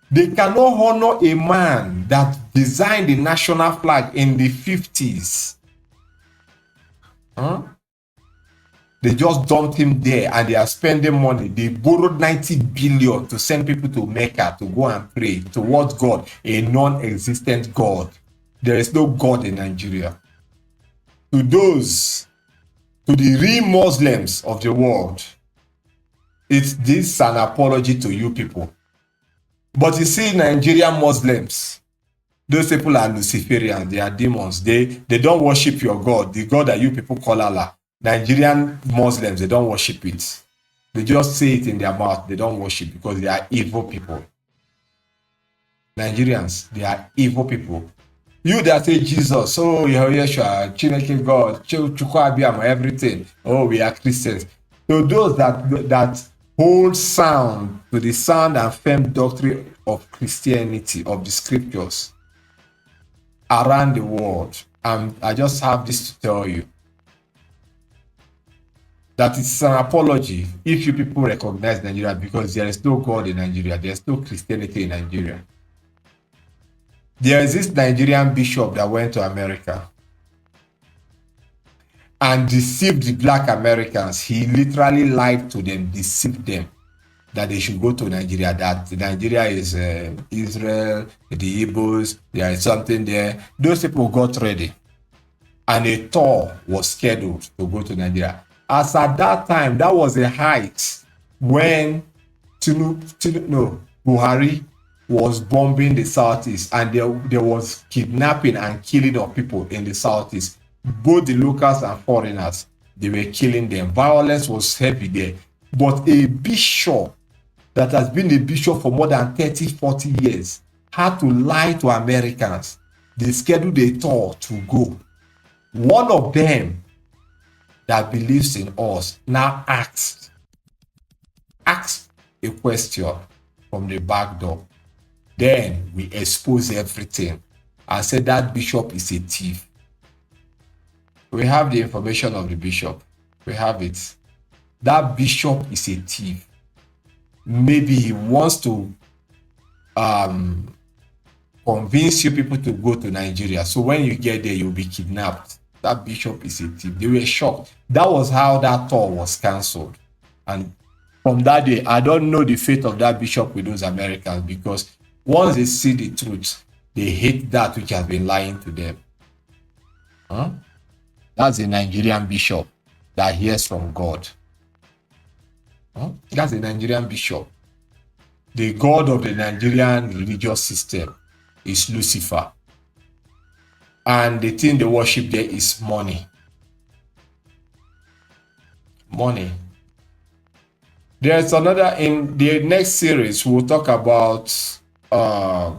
They cannot honor a man that designed the national flag in the 50s. They just dumped him there and they are spending money. They borrowed 90 billion to send people to Mecca to go and pray towards God, a non-existent God. There is no God in Nigeria. To the real Muslims of the world, This is an apology to you people. But you see, Nigerian Muslims, those people are Luciferians, they are demons. They don't worship your God, the God that you people call Allah. Nigerian Muslims, they don't worship it. They just say it in their mouth. They don't worship because they are evil people. Nigerians, they are evil people. You that say Jesus, oh, Yeshua, Chineke God, Chukwabiam, everything. Oh, we are Christians. So those that hold sound to the sound and firm doctrine of Christianity, of the scriptures around the world, I just have this to tell you. That it's an apology if you people recognize Nigeria, because there is no God in Nigeria. There is no Christianity in Nigeria. There is this Nigerian bishop that went to America and deceived the black Americans. He literally lied to them, deceived them that they should go to Nigeria, that Nigeria is Israel, the Igbos, there is something there. Those people got ready and a tour was scheduled to go to Nigeria. As at that time, that was a height when Buhari was bombing the southeast, and there was kidnapping and killing of people in the southeast. Both the locals and foreigners, they were killing them. Violence was heavy there. But a bishop that has been a bishop for more than 30, 40 years had to lie to Americans. They scheduled a tour to go. One of them that believes in us now asked a question from the back door. Then we expose everything and said that bishop is a thief. We have the information of the bishop. We have it. That bishop is a thief. Maybe he wants to convince you people to go to Nigeria. So when you get there, you'll be kidnapped. That bishop is a thief. They were shocked. That was how that tour was cancelled. And from that day, I don't know the fate of that bishop with those Americans, because once they see the truth, they hate that which has been lying to them. That's a Nigerian bishop that hears from God. That's a Nigerian bishop. The God of the Nigerian religious system is Lucifer. And the thing they worship there is money. Money. There's another, in the next series, we'll talk about a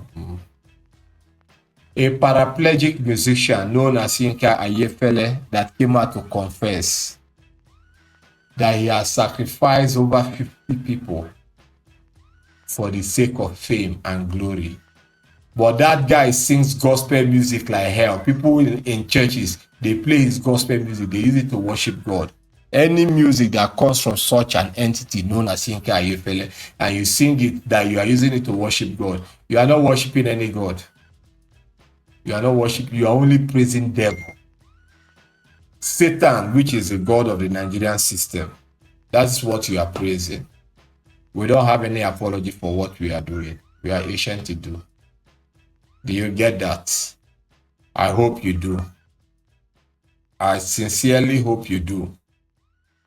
paraplegic musician known as A.I.R that came out to confess that he has sacrificed over 50 people for the sake of fame and glory. But that guy sings gospel music like hell. People in churches, they play his gospel music. They use it to worship God. Any music that comes from such an entity known as A.I.R, and you sing it, that you are using it to worship God, you are not worshiping any God. You are not worshiping, you are only praising devil. Satan, which is the God of the Nigerian system. That's what you are praising. We don't have any apology for what we are doing. We are Asian to do. Do you get that? I hope you do. I sincerely hope you do.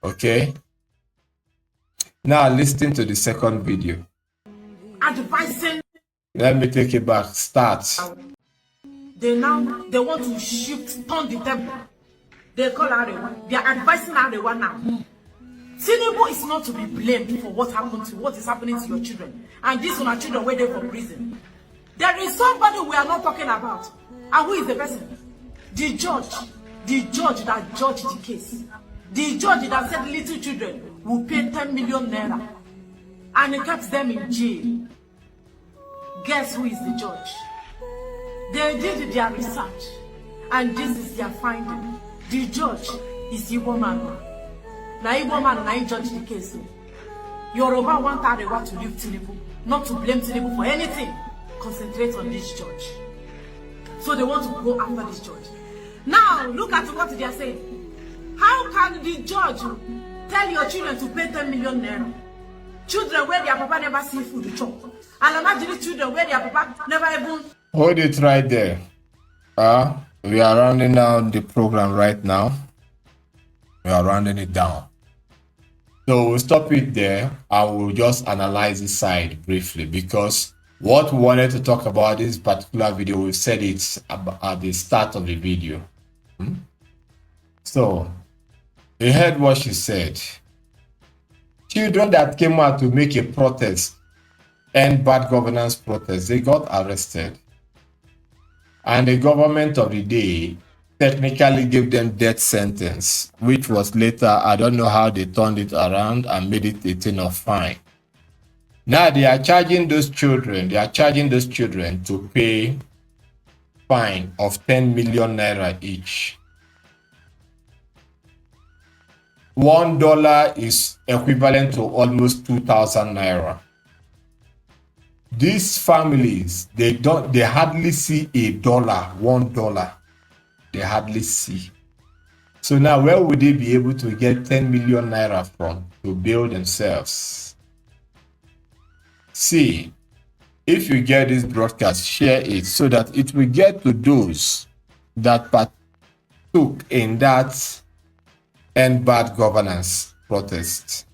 Okay? Now listen to the second video. Advising. Let me take it back. Start. They want to shift, turn the table. They call Arewa. They are advising Arewa now. Tinubu is not to be blamed for what is happening to your children. And these are children waiting for prison. There is somebody we are not talking about. And who is the person? The judge that judged the case. The judge that said little children will pay 10 million naira. And he kept them in jail. Guess who is the judge? They did their research. And this is their finding. The judge is Igbo man. Now Igbo man and I judge the case. Yoruba want Arewa to leave Tinubu, not to blame Tinubu for anything. Concentrate on this judge. So they want to go after this judge. Now look at what they are saying. How can the judge tell your children to pay 10 million naira? Children where their papa never see food to chop. And imagine children where their papa never even... Hold it right there. We are rounding down the program right now. We are rounding it down. So we'll stop it there. I will just analyze this side briefly because what we wanted to talk about this particular video, we said it at the start of the video. So you heard what she said. Children that came out to make a protest and bad governance protest, they got arrested. And the government of the day technically gave them death sentence, which was later, I don't know how they turned it around and made it a thing of fine. Now they are charging those children, to pay fine of 10 million naira each. $1 is equivalent to almost 2,000 naira. These families, they hardly see $1. They hardly see. So now where would they be able to get 10 million naira from to build themselves? See, if you get this broadcast, share it so that it will get to those that partook in that end bad governance protest.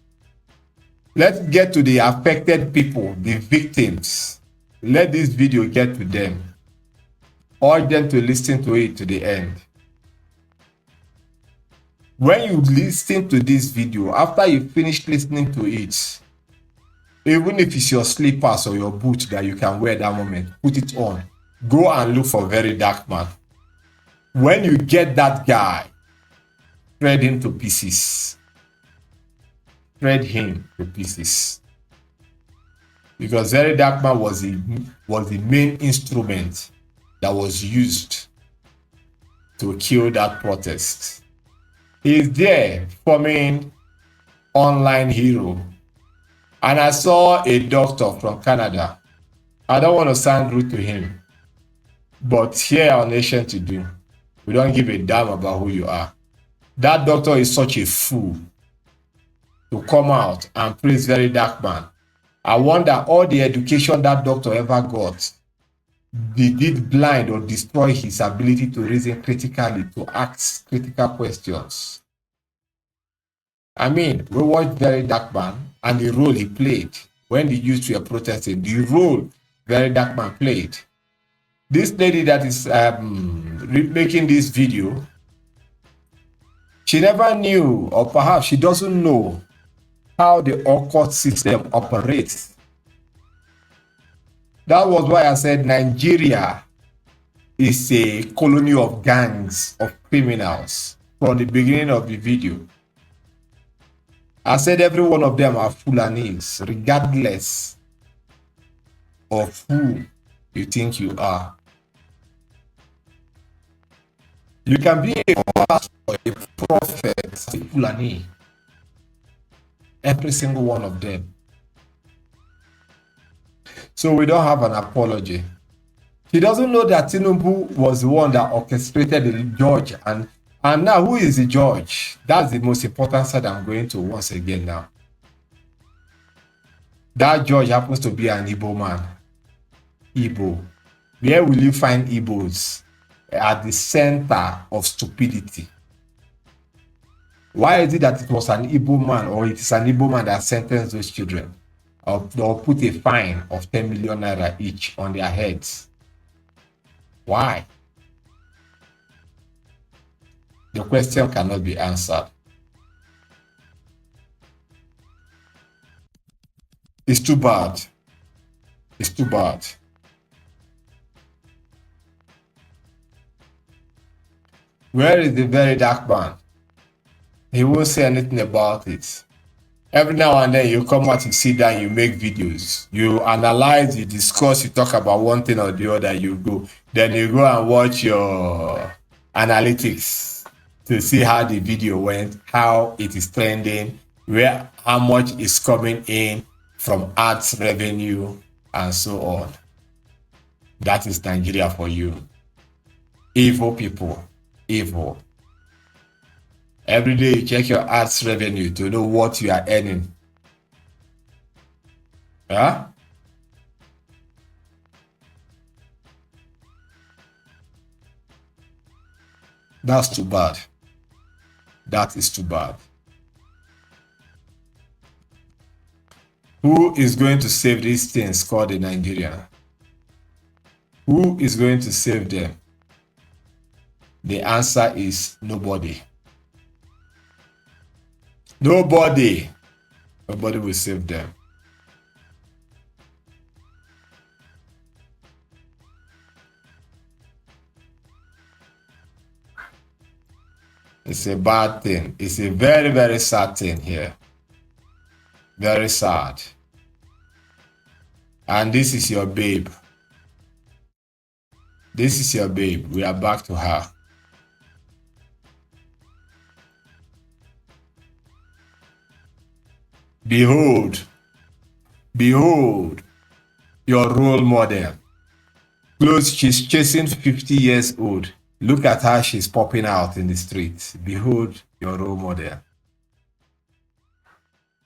Let's get to the affected people, the victims. Let this video get to them. Urge them to listen to it to the end. When you listen to this video, after you finish listening to it, even if it's your slippers or your boot that you can wear that moment, put it on. Go and look for Very Dark Man. When you get that guy, shred him to pieces. Shred him to pieces. Because Very Dark Man was the main instrument that was used to kill that protest. He's there forming online hero. And I saw a doctor from Canada. I don't want to sound rude to him, but here on Nation to do, we don't give a damn about who you are. That doctor is such a fool to come out and praise Very Dark Man. I wonder all the education that doctor ever got, did it blind or destroy his ability to reason critically, to ask critical questions? I mean, we watched Very Dark Man and the role he played when the youth were protesting, the role Very Dark Man played. This lady that is making this video, she never knew, or perhaps she doesn't know, how the court system operates. That was why I said Nigeria is a colony of gangs, of criminals from the beginning of the video. I said every one of them are Fulanis, regardless of who you think you are. You can be a pastor, a prophet, a Fulani. Every single one of them. So we don't have an apology. He doesn't know that Tinubu was the one that orchestrated the judge. And now who is the judge? That's the most important side I'm going to once again now. That judge happens to be an Igbo man. Igbo. Where will you find Igbos? At the center of stupidity. Why is it that it was an Igbo man, or it is an Igbo man that sentenced those children? Or put a fine of 10 million naira each on their heads? Why? The question cannot be answered. It's too bad. It's too bad. Where is the Very Dark Man? He won't say anything about it. Every now and then you come out, you sit down, you make videos. You analyze, you discuss, you talk about one thing or the other, you go. Then you go and watch your analytics to see how the video went, how it is trending, how much is coming in from ads revenue, and so on. That is Nigeria for you. Evil people. Evil. Every day you check your ads revenue to know what you are earning. Huh? That's too bad. That is too bad. Who is going to save these things called the Nigeria? Who is going to save them? The answer is nobody. Nobody. Nobody will save them. It's a bad thing. It's a very, very sad thing here. Very sad. And this is your babe. This is your babe. We are back to her. Behold, behold your role model. Close, she's chasing 50 years old. Look at how she's popping out in the streets. Behold your role model.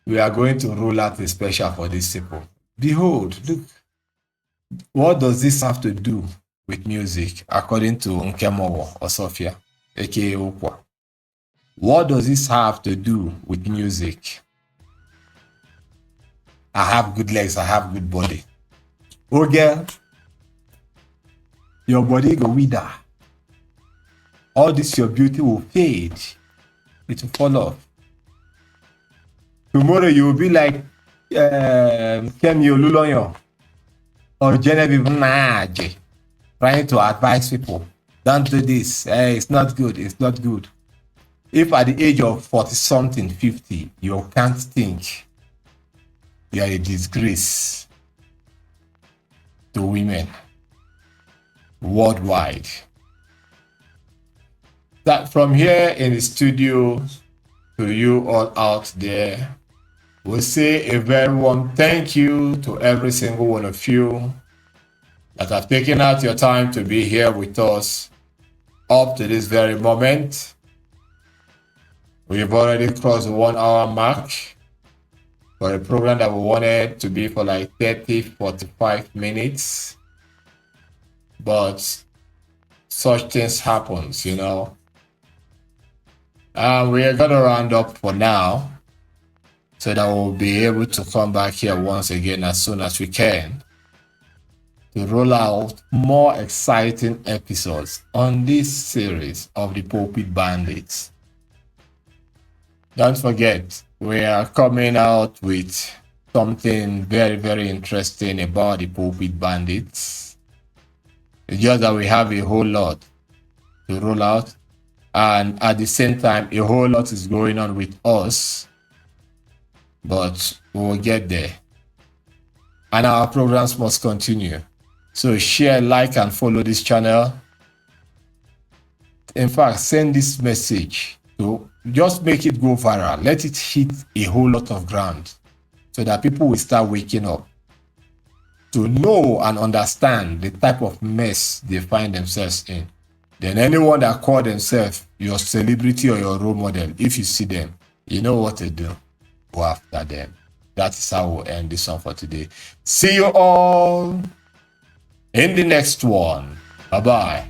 We are going to roll out a special for these people. Behold, look. What does this have to do with music, according to Nkem Osuofia, aka Ukwa? What does this have to do with music? I have good legs, I have good body. Oh girl, your body go wither. All this your beauty will fade. It will fall off. Tomorrow you will be like Nkem or Genevieve Nnaji, trying to advise people. Don't do this. Hey, it's not good. It's not good. If at the age of 40-something, 50, you can't think, you are a disgrace to women worldwide. That from here in the studio to you all out there, we'll say a very warm thank you to every single one of you that have taken out your time to be here with us up to this very moment. We've already crossed the 1 hour mark for a program that we wanted to be for like 30-45 minutes. But such things happens, you know. We are gonna round up for now so that we'll be able to come back here once again as soon as we can to roll out more exciting episodes on this series of the Pulpit Bandits. Don't forget, we are coming out with something very, very interesting about the Pulpit Bandits. It's just that we have a whole lot to roll out, and at the same time, a whole lot is going on with us, but we will get there. And our programs must continue. So share, like, and follow this channel. In fact, send this message to just make it go viral. Let it hit a whole lot of ground so that people will start waking up to know and understand the type of mess they find themselves in. Then anyone that call themselves your celebrity or your role model, if you see them, you know what to do. Go after them. That is how we'll end this one for today. See you all in the next one. Bye-bye.